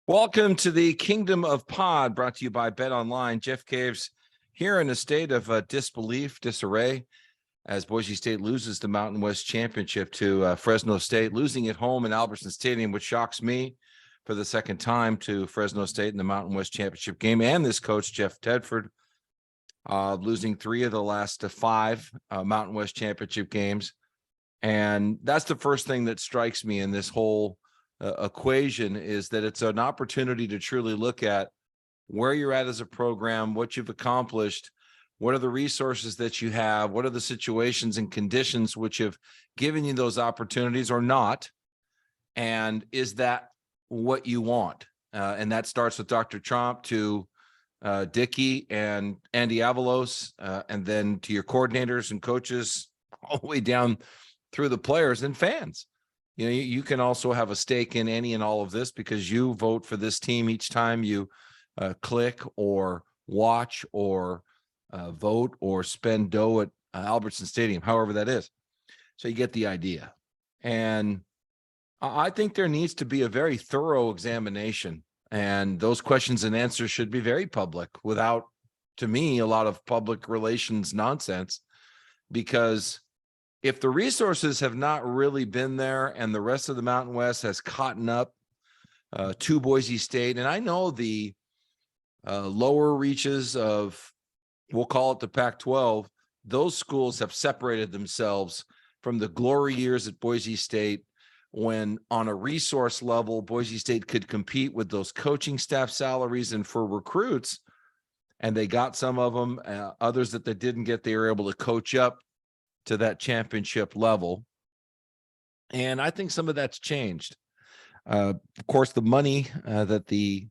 Welcome to the Kingdom of Pod, brought to you by Bet Online. Jeff Caves here in a state of disbelief, disarray, as Boise State loses the Mountain West Championship to Fresno State, losing at home in Albertson Stadium, which shocks me for the second time to Fresno State in the Mountain West Championship game. And this coach, Jeff Tedford, losing 3 of the last 5 Mountain West Championship games. And that's the first thing that strikes me in this whole equation, is that it's an opportunity to truly look at where you're at as a program, what you've accomplished, what are the resources that you have, what are the situations and conditions which have given you those opportunities or not, and is that what you want? And that starts with Dr. Tromp to Dickey and Andy Avalos, and then to your coordinators and coaches, all the way down through the players and fans. You know, you can also have a stake in any and all of this because you vote for this team each time you click or watch or vote or spend dough at Albertson Stadium, however that is. So you get the idea. And I think there needs to be a very thorough examination, and those questions and answers should be very public without, to me, a lot of public relations nonsense, because if the resources have not really been there and the rest of the Mountain West has caught up to Boise State, and I know the lower reaches of, we'll call it the Pac-12, those schools have separated themselves from the glory years at Boise State, when on a resource level, Boise State could compete with those coaching staff salaries and for recruits, and they got some of them, others that they didn't get, they were able to coach up to that championship level. And I think some of that's changed. Of course, the money that the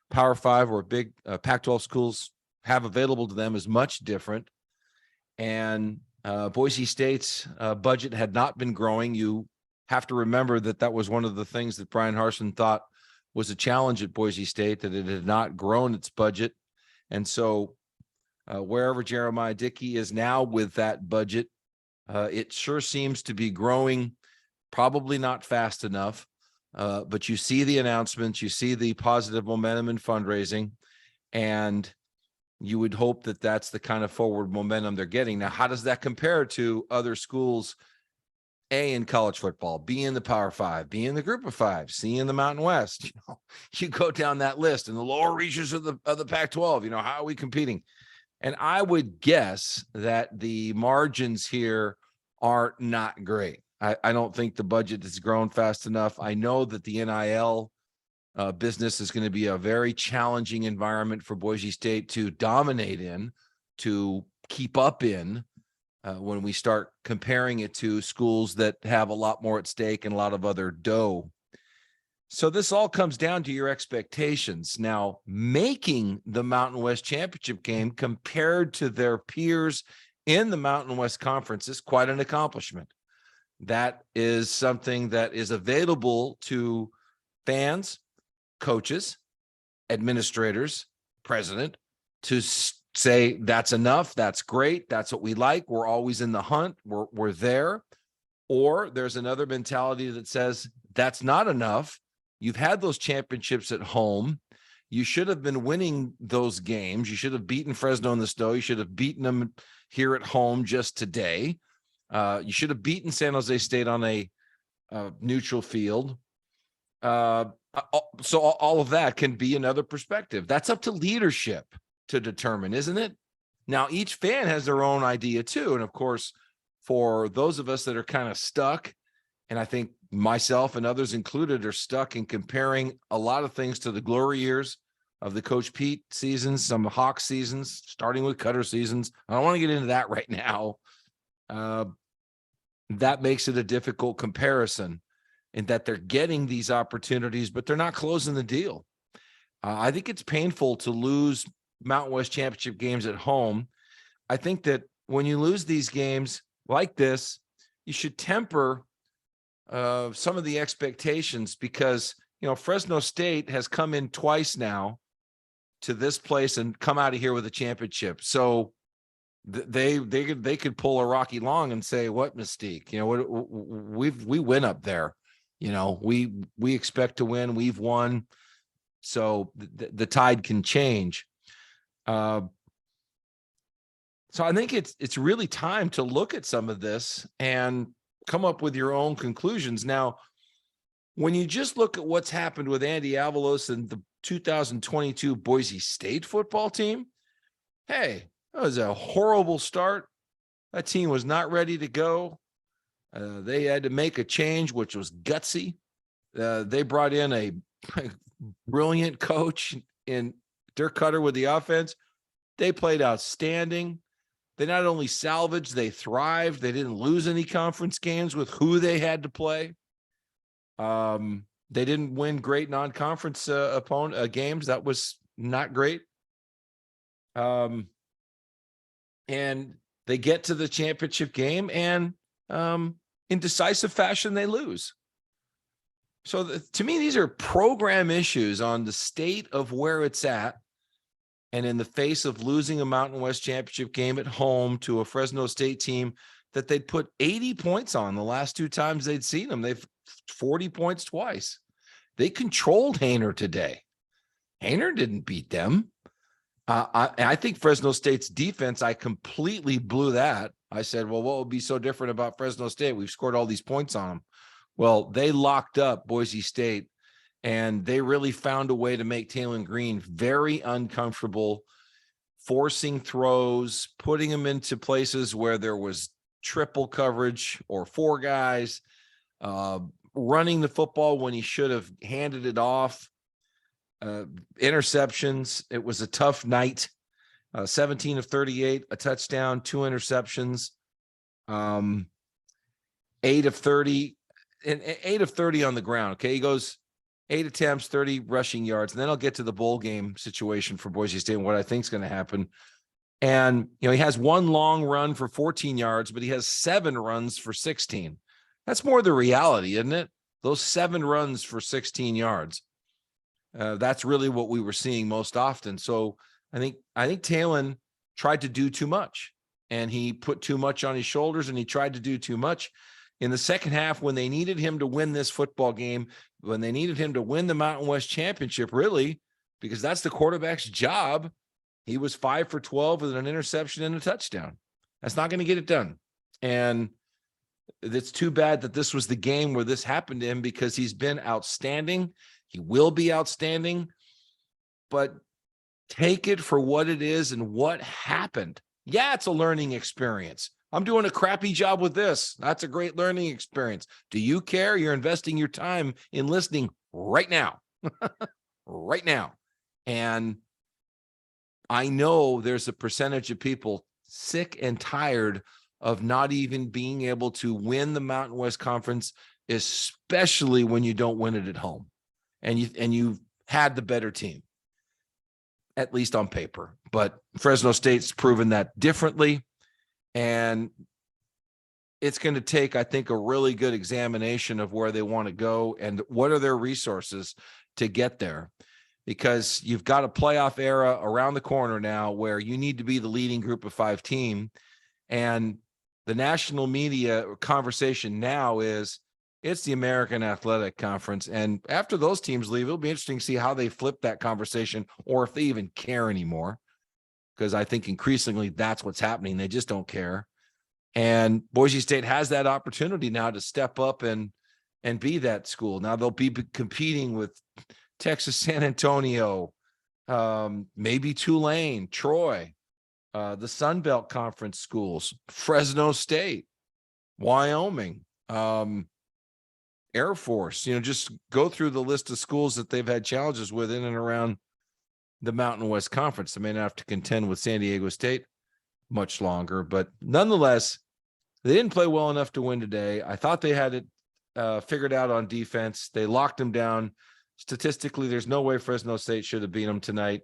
Power 5 or big Pac-12 schools have available to them is much different. And Boise State's budget had not been growing. You have to remember that that was one of the things that Brian Harsin thought was a challenge at Boise State, that it had not grown its budget. And so wherever Jeremiah Dickey is now with that budget, it sure seems to be growing, probably not fast enough, but you see the announcements, you see the positive momentum in fundraising, and you would hope that that's the kind of forward momentum they're getting. Now, how does that compare to other schools, A, in college football, B, in the Power 5, B, in the Group of 5, C, in the Mountain West? You go down that list, in the lower reaches of the Pac-12, how are we competing? And I would guess that the margins here are not great. I don't think the budget has grown fast enough. I know that the NIL business is going to be a very challenging environment for Boise State to dominate in, to keep up in, when we start comparing it to schools that have a lot more at stake and a lot of other dough. So this all comes down to your expectations. Now, making the Mountain West Championship game compared to their peers in the Mountain West Conference is quite an accomplishment. That is something that is available to fans, coaches, administrators, president, to say that's enough, that's great, that's what we like, we're always in the hunt, we're there. Or there's another mentality that says that's not enough. You've had those championships at home. You should have been winning those games. You should have beaten Fresno in the snow. You should have beaten them here at home just today. You should have beaten San Jose State on a neutral field. So all of that can be another perspective. That's up to leadership to determine, isn't it? Now, each fan has their own idea too. And of course, for those of us that are kind of stuck, and I think myself and others included are stuck in comparing a lot of things to the glory years of the Coach Pete seasons, some Hawk seasons, starting with Cutter seasons. I don't want to get into that right now. That makes it a difficult comparison, in that they're getting these opportunities, but they're not closing the deal. I think it's painful to lose Mountain West Championship games at home. I think that when you lose these games like this, you should temper some of the expectations, because Fresno State has come in twice now to this place and come out of here with a championship. So they could pull a Rocky Long and say, what mystique? We win up there. We expect to win. We've won. So the tide can change. So I think it's really time to look at some of this and come up with your own conclusions. Now, when you just look at what's happened with Andy Avalos and the 2022 Boise State football team, hey, that was a horrible start. That team was not ready to go. They had to make a change, which was gutsy. They brought in a brilliant coach in Dirk Cutter with the offense. They played outstanding. They not only salvaged, they thrived. They didn't lose any conference games with who they had to play. They didn't win great non-conference games. That was not great. And they get to the championship game, and in decisive fashion, they lose. So to me, these are program issues on the state of where it's at. And in the face of losing a Mountain West championship game at home to a Fresno State team that they'd put 80 points on the last two times they'd seen them, they've 40 points twice. They controlled Haener today. Haener didn't beat them. I think Fresno State's defense, I completely blew that. I said, well, what would be so different about Fresno State? We've scored all these points on them. Well, they locked up Boise State, and they really found a way to make Taylon Green very uncomfortable, forcing throws, putting him into places where there was triple coverage or four guys, running the football when he should have handed it off, interceptions. It was a tough night. 17 of 38, a touchdown, 2 interceptions, 8 of 30, and 8 of 30 on the ground. Okay, he goes 8 attempts, 30 rushing yards, and then I'll get to the bowl game situation for Boise State and what I think is going to happen. And, he has one long run for 14 yards, but he has 7 runs for 16. That's more the reality, isn't it? Those 7 runs for 16 yards. That's really what we were seeing most often. So I think Taylon tried to do too much, and he put too much on his shoulders, and he tried to do too much. In the second half, when they needed him to win this football game, when they needed him to win the Mountain West championship, really, because that's the quarterback's job, he was 5 for 12 with an interception and a touchdown. That's not going to get it done. And it's too bad that this was the game where this happened to him, because he's been outstanding. He will be outstanding, but take it for what it is and what happened. Yeah, it's a learning experience. I'm doing a crappy job with this. That's a great learning experience. Do you care? You're investing your time in listening right now. Right now. And I know there's a percentage of people sick and tired of not even being able to win the Mountain West Conference, especially when you don't win it at home. And you've had the better team, at least on paper. But Fresno State's proven that differently. And it's going to take, I think, a really good examination of where they want to go and what are their resources to get there. Because you've got a playoff era around the corner now where you need to be the leading group of 5 team. And the national media conversation now is it's the American Athletic Conference. And after those teams leave, it'll be interesting to see how they flip that conversation, or if they even care anymore. Because I think increasingly that's what's happening. They just don't care. And Boise State has that opportunity now to step up and be that school. Now they'll be competing with Texas San Antonio, maybe Tulane, Troy, the Sun Belt Conference schools, Fresno State, Wyoming, Air Force. Just go through the list of schools that they've had challenges with in and around the Mountain West Conference. They may not have to contend with San Diego State much longer, but nonetheless, they didn't play well enough to win today. I thought they had it figured out on defense. They locked them down. Statistically, there's no way Fresno State should have beat them tonight,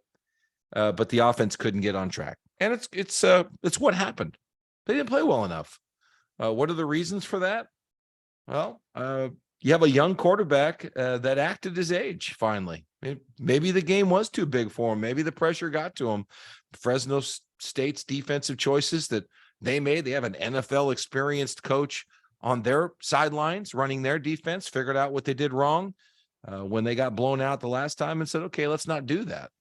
but the offense couldn't get on track. And it's what happened. They didn't play well enough. What are the reasons for that? Well, you have a young quarterback that acted his age finally. Maybe the game was too big for him. Maybe the pressure got to him. Fresno State's defensive choices that they made, they have an NFL experienced coach on their sidelines running their defense, figured out what they did wrong. when they got blown out the last time and said, okay, let's not do that.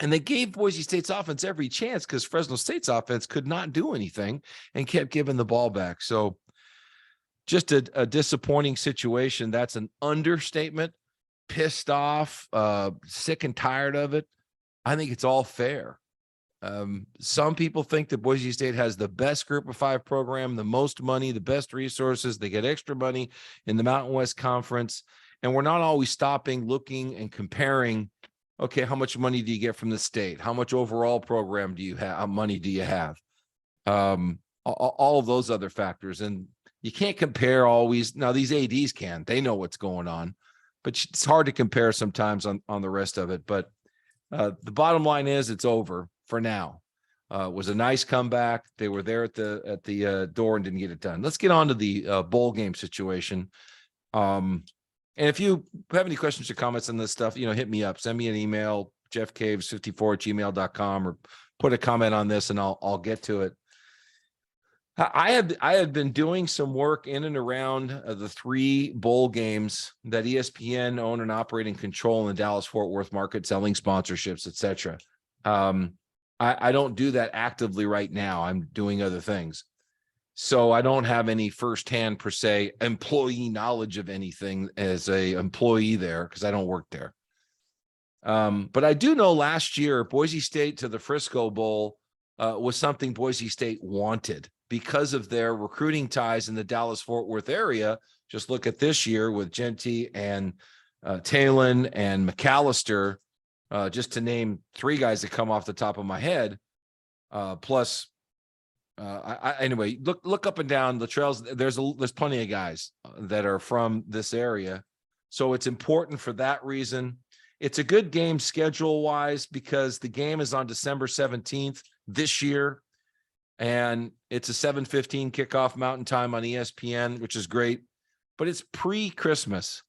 And they gave Boise State's offense every chance because Fresno State's offense could not do anything and kept giving the ball back. So just a disappointing situation. That's an understatement. Pissed off, sick and tired of it. I think it's all fair. Some people think that Boise State has the best group of 5 program, the most money, the best resources. They get extra money in the Mountain West Conference. And we're not always stopping, looking, and comparing. Okay, how much money do you get from the state? How much overall program do you have? Money do you have? All of those other factors. And you can't compare always. Now, these ADs can. They know what's going on. But it's hard to compare sometimes on the rest of it. But the bottom line is it's over for now. It was a nice comeback. They were there at the door and didn't get it done. Let's get on to the bowl game situation. And if you have any questions or comments on this stuff, hit me up. Send me an email, jeffcaves54@gmail.com, or put a comment on this and I'll get to it. I had been doing some work in and around the 3 bowl games that ESPN own and operate and control in the Dallas-Fort Worth market, selling sponsorships, etc. I don't do that actively right now. I'm doing other things. So I don't have any firsthand, per se, employee knowledge of anything as a employee there because I don't work there. But I do know last year, Boise State to the Frisco Bowl was something Boise State wanted. Because of their recruiting ties in the Dallas-Fort Worth area. Just look at this year with Genty and Talon and McAllister, just to name 3 guys that come off the top of my head. Plus, anyway, look up and down the trails. There's plenty of guys that are from this area. So it's important for that reason. It's a good game schedule-wise because the game is on December 17th this year. And it's a 7:15 kickoff Mountain Time on ESPN, which is great. But it's pre-Christmas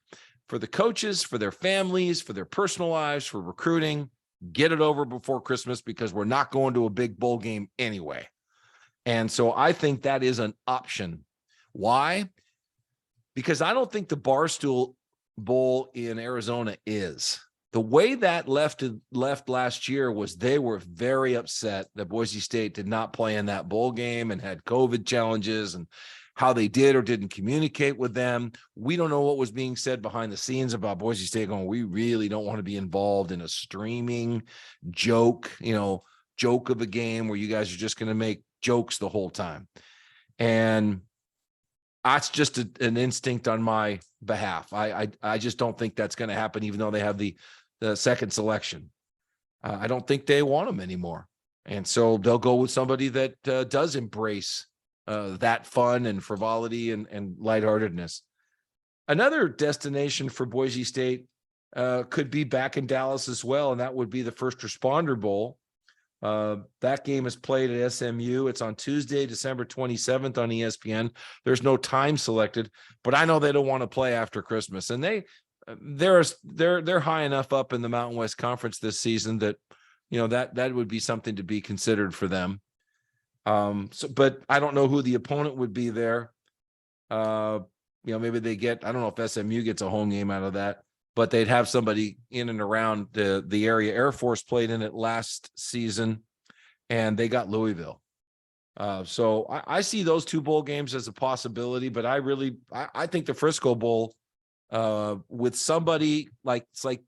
for the coaches, for their families, for their personal lives, for recruiting. Get it over before Christmas because we're not going to a big bowl game anyway. And so I think that is an option. Why? Because I don't think the Barstool Bowl in Arizona is. The way that left last year was they were very upset that Boise State did not play in that bowl game and had COVID challenges and how they did or didn't communicate with them. We don't know what was being said behind the scenes about Boise State going, we really don't want to be involved in a streaming joke of a game where you guys are just going to make jokes the whole time. And that's just an instinct on my behalf. I just don't think that's going to happen, even though they have the second selection. I don't think they want them anymore. And so they'll go with somebody that does embrace that fun and frivolity and lightheartedness. Another destination for Boise State could be back in Dallas as well, and that would be the First Responder Bowl. That game is played at SMU. It's on Tuesday, December 27th on ESPN. There's no time selected, but I know they don't want to play after Christmas, and they're high enough up in the Mountain West Conference this season that that would be something to be considered for them. But I don't know who the opponent would be there. Maybe they I don't know if SMU gets a home game out of that, but they'd have somebody in and around the area. Air Force played in it last season, and they got Louisville. So I see those 2 bowl games as a possibility, but I think the Frisco Bowl with somebody it's like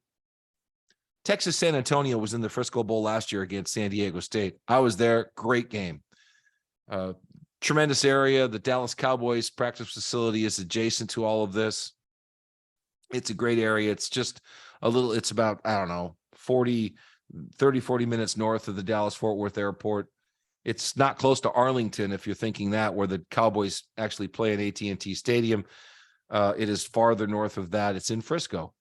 Texas San Antonio was in the Frisco Bowl last year against San Diego State. I was there. Great game. Tremendous area. The Dallas Cowboys practice facility is adjacent to all of this. It's a great area. It's just it's about, 40 minutes north of the Dallas-Fort Worth airport. It's not close to Arlington, if you're thinking that, where the Cowboys actually play in AT&T Stadium. It is farther north of that. It's in Frisco,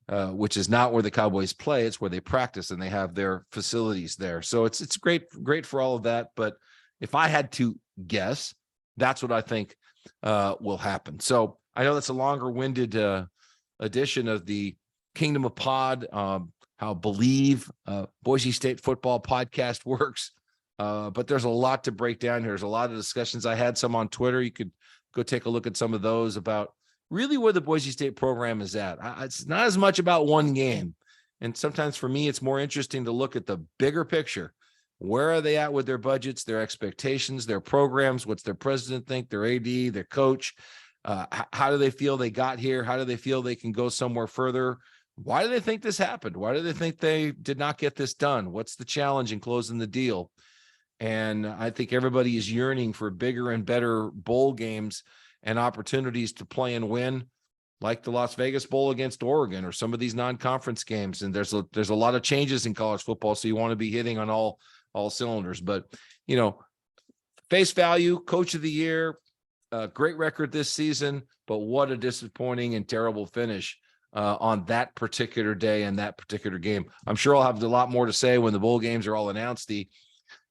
which is not where the Cowboys play. It's where they practice, and they have their facilities there. So it's great for all of that. But if I had to guess, that's what I think will happen. So I know that's a longer-winded edition of the Kingdom of Pod, how Believe Boise State football podcast works. But there's a lot to break down here. There's a lot of discussions. I had some on Twitter. You could go take a look at some of those about really where the Boise State program is at. It's not as much about one game. And sometimes for me, it's more interesting to look at the bigger picture. Where are they at with their budgets, their expectations, their programs? What's their president think, their AD, their coach? How do they feel they got here? How do they feel they can go somewhere further? Why do they think this happened? Why do they think they did not get this done? What's the challenge in closing the deal? And I think everybody is yearning for bigger and better bowl games and opportunities to play and win, like the Las Vegas Bowl against Oregon or some of these non-conference games. And there's a lot of changes in college football, so you want to be hitting on all cylinders. But, you know, face value, coach of the year, great record this season, but what a disappointing and terrible finish on that particular day and that particular game. I'm sure I'll have a lot more to say when the bowl games are all announced. The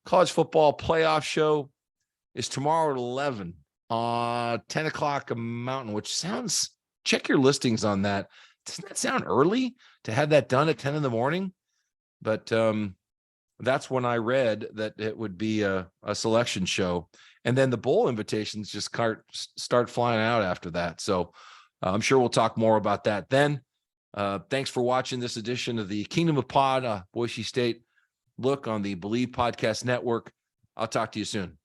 college football playoff show is tomorrow at 11, 10 o'clock Mountain, which sounds, check your listings on that. Doesn't that sound early to have that done at 10 in the morning? But that's when I read that it would be a selection show. And then the bowl invitations just start flying out after that. So I'm sure we'll talk more about that then. Thanks for watching this edition of the Kingdom of Pod, Boise State look on the Believe Podcast Network. I'll talk to you soon.